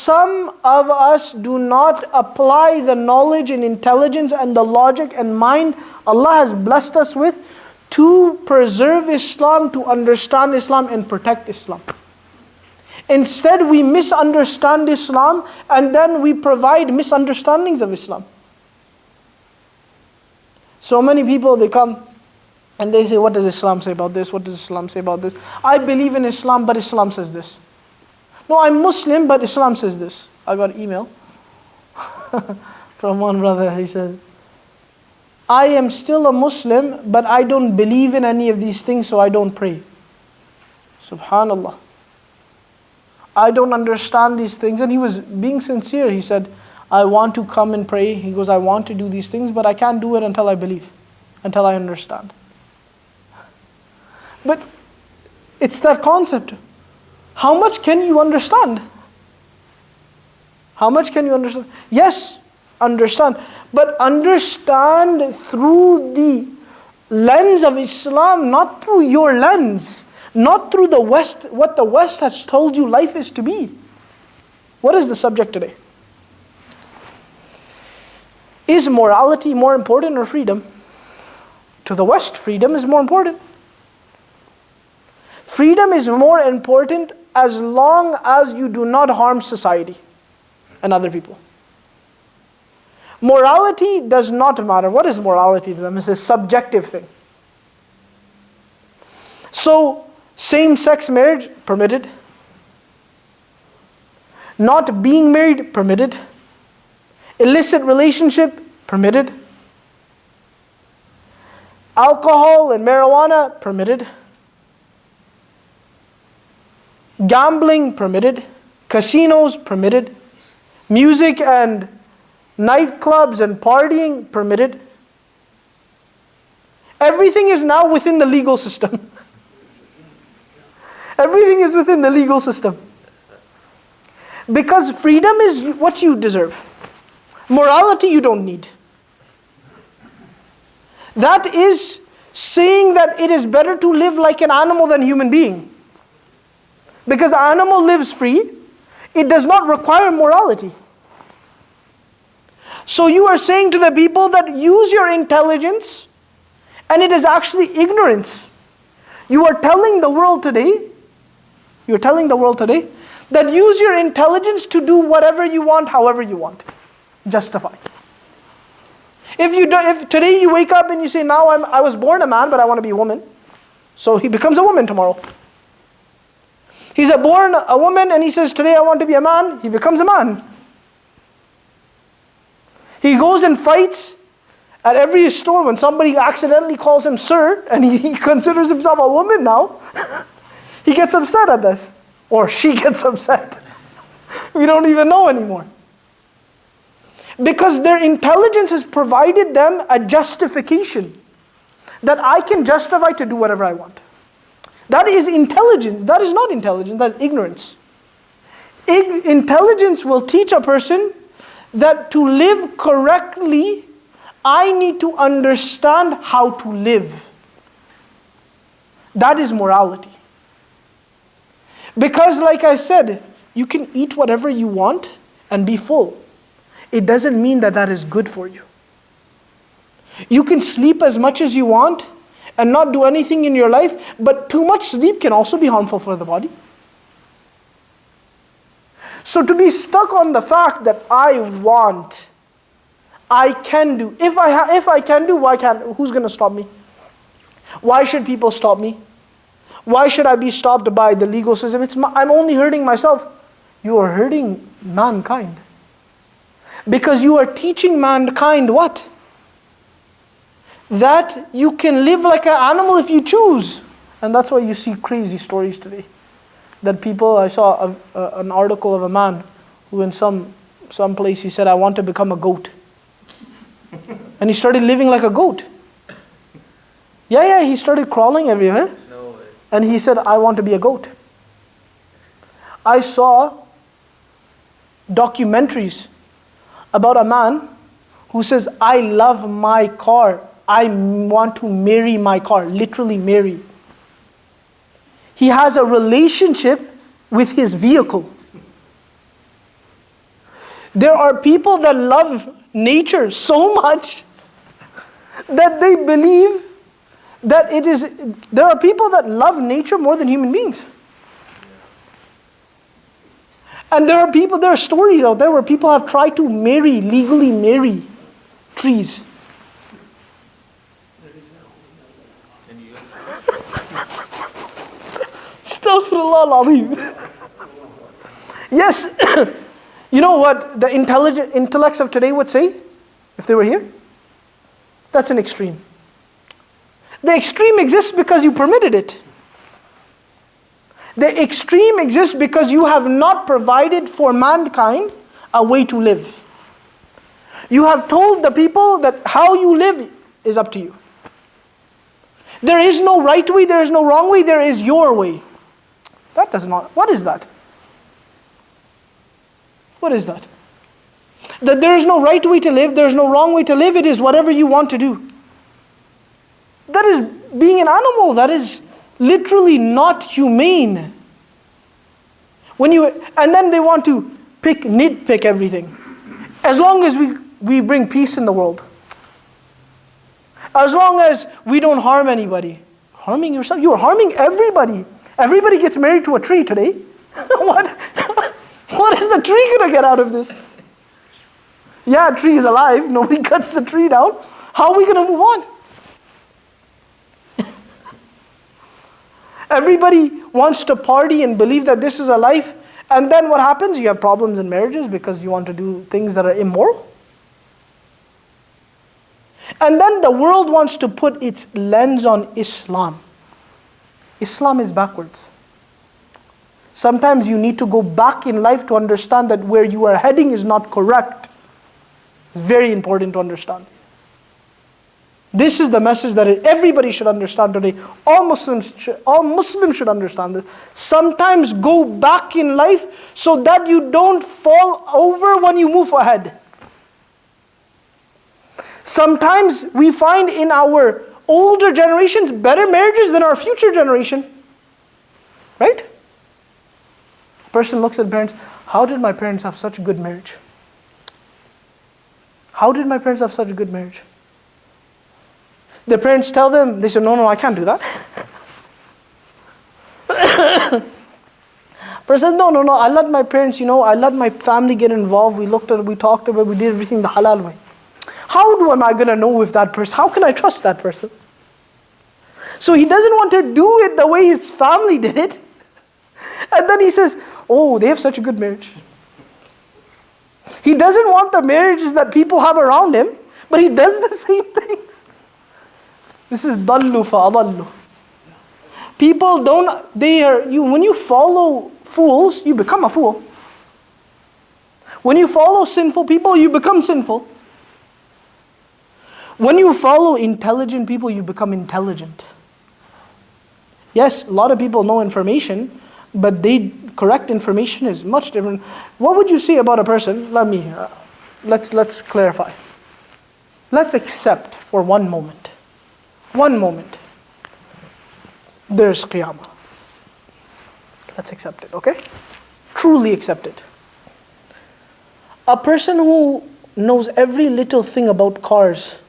some of us do not apply the knowledge and intelligence and the logic and mind Allah has blessed us with to preserve Islam, to understand Islam and protect Islam. Instead, we misunderstand Islam and then we provide misunderstandings of Islam. So many people, they come and they say, what does Islam say about this? What does Islam say about this? I believe in Islam, but Islam says this. No, I'm Muslim, but Islam says this. I got an email from one brother. He said, I am still a Muslim, but I don't believe in any of these things, so I don't pray. Subhanallah. I don't understand these things. And he was being sincere. He said, I want to come and pray. He goes, I want to do these things, but I can't do it until I believe, until I understand. But it's that concept. How much can you understand? How much can you understand? Yes, understand. But understand through the lens of Islam, not through your lens. Not through the West, what the West has told you life is to be. What is the subject today? Is morality more important or freedom? To the West, freedom is more important. Freedom is more important as long as you do not harm society and other people. Morality does not matter. What is morality to them? It's a subjective thing. So, same-sex marriage, permitted. Not being married, permitted. Illicit relationship, permitted. Alcohol and marijuana, permitted. Gambling, permitted. Casinos, permitted. Music and nightclubs and partying, permitted. Everything is now within the legal system. Everything is within the legal system. Because freedom is what you deserve. Morality you don't need. That is saying that it is better to live like an animal than a human being. Because the animal lives free, it does not require morality. So you are saying to the people that use your intelligence, and it is actually ignorance. You are telling the world today, that use your intelligence to do whatever you want, however you want. Justify. If today you wake up and you say, now I was born a man, but I want to be a woman, so he becomes a woman tomorrow. He's born a woman and he says, today I want to be a man, he becomes a man. He goes and fights at every store when somebody accidentally calls him sir and he considers himself a woman now. He gets upset at this. Or she gets upset. We don't even know anymore. Because their intelligence has provided them a justification that I can justify to do whatever I want. That is intelligence. That is not intelligence, that's ignorance. Intelligence will teach a person that to live correctly, I need to understand how to live. That is morality. Because like I said, you can eat whatever you want and be full. It doesn't mean that that is good for you. You can sleep as much as you want and not do anything in your life, but too much sleep can also be harmful for the body. So to be stuck on the fact that I want, I can do. If I can do, why can't? Who's going to stop me? Why should people stop me? Why should I be stopped by the legal system? I'm only hurting myself. You are hurting mankind. Because you are teaching mankind what? That you can live like an animal if you choose. And that's why you see crazy stories today. That people, I saw an article of a man who in some place he said, I want to become a goat. And he started living like a goat. Yeah, he started crawling everywhere. No way. And he said, I want to be a goat. I saw documentaries about a man who says, I love my car. I want to marry my car. Literally marry. He has a relationship with his vehicle. There are people that love nature so much that they believe that there are people that love nature more than human beings. And there are stories out there where people have tried to legally marry trees. Astaghfirullah al-Azim. Yes, you know what the intellects of today would say if they were here? That's an extreme. The extreme exists because you permitted it. The extreme exists because you have not provided for mankind a way to live. You have told the people that how you live is up to you. There is no right way, there is no wrong way, there is your way. What is that? What is that? That there is no right way to live, there is no wrong way to live, it is whatever you want to do. That is being an animal, that is literally not humane. And then they want to nitpick everything. As long as we bring peace in the world. As long as we don't harm anybody. Harming yourself? You are harming everybody. Everybody gets married to a tree today. What is the tree going to get out of this? Yeah, a tree is alive. Nobody cuts the tree down. How are we going to move on? Everybody wants to party and believe that this is a life. And then what happens? You have problems in marriages because you want to do things that are immoral. And then the world wants to put its lens on Islam. Islam is backwards. Sometimes you need to go back in life to understand that where you are heading is not correct. It's very important to understand. This is the message that everybody should understand today. All Muslims should understand this. Sometimes go back in life so that you don't fall over when you move ahead. Sometimes we find in our older generations better marriages than our future generation. Right? A person looks at parents, how did my parents have such a good marriage? How did my parents have such a good marriage? The parents tell them, they say, no, I can't do that. Person says, no, I let my parents, I let my family get involved. We talked about it, we did everything the halal way. How am I going to know if that person, how can I trust that person? So he doesn't want to do it the way his family did it. And then he says, oh, they have such a good marriage. He doesn't want the marriages that people have around him, but he does the same things. This is dallu fa'adallu. People when you follow fools, you become a fool. When you follow sinful people, you become sinful. When you follow intelligent people, you become intelligent. Yes, a lot of people know information, but correct information is much different. What would you say about a person? Let's clarify. Let's accept for one moment. There's Qiyamah. Let's accept it, okay? Truly accept it. A person who knows every little thing about cars.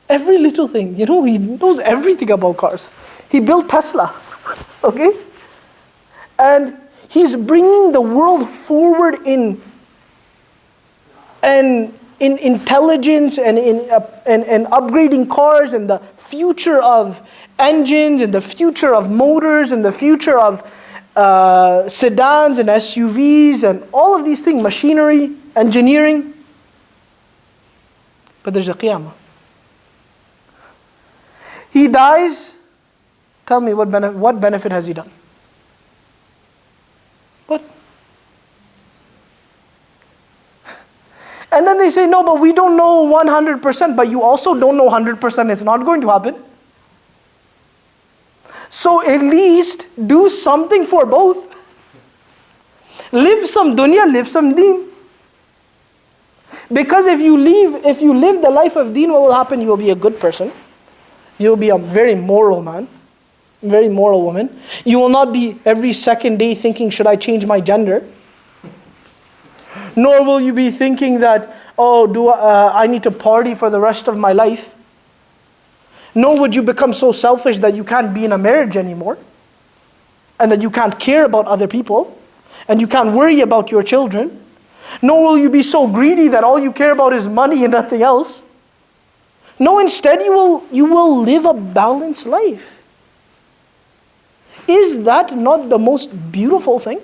Every little thing. He knows everything about cars. He built Tesla, okay? And he's bringing the world forward in intelligence and in upgrading cars and the future of engines and the future of motors and the future of sedans and SUVs and all of these things, machinery, engineering. But there's a Qiyamah. He dies. Tell me what benefit has he done? What? And then they say, no, but we don't know 100%, but you also don't know 100% it's not going to happen. So at least do something for both. Live some dunya, live some deen. Because if you live the life of deen, what will happen? You will be a good person. You will be a very moral man, very moral woman. You will not be every second day thinking, should I change my gender? Nor will you be thinking that, oh, I need to party for the rest of my life. Nor would you become so selfish that you can't be in a marriage anymore, and that you can't care about other people, and you can't worry about your children. Nor will you be so greedy that all you care about is money and nothing else. No, instead you will live a balanced life. Is that not the most beautiful thing?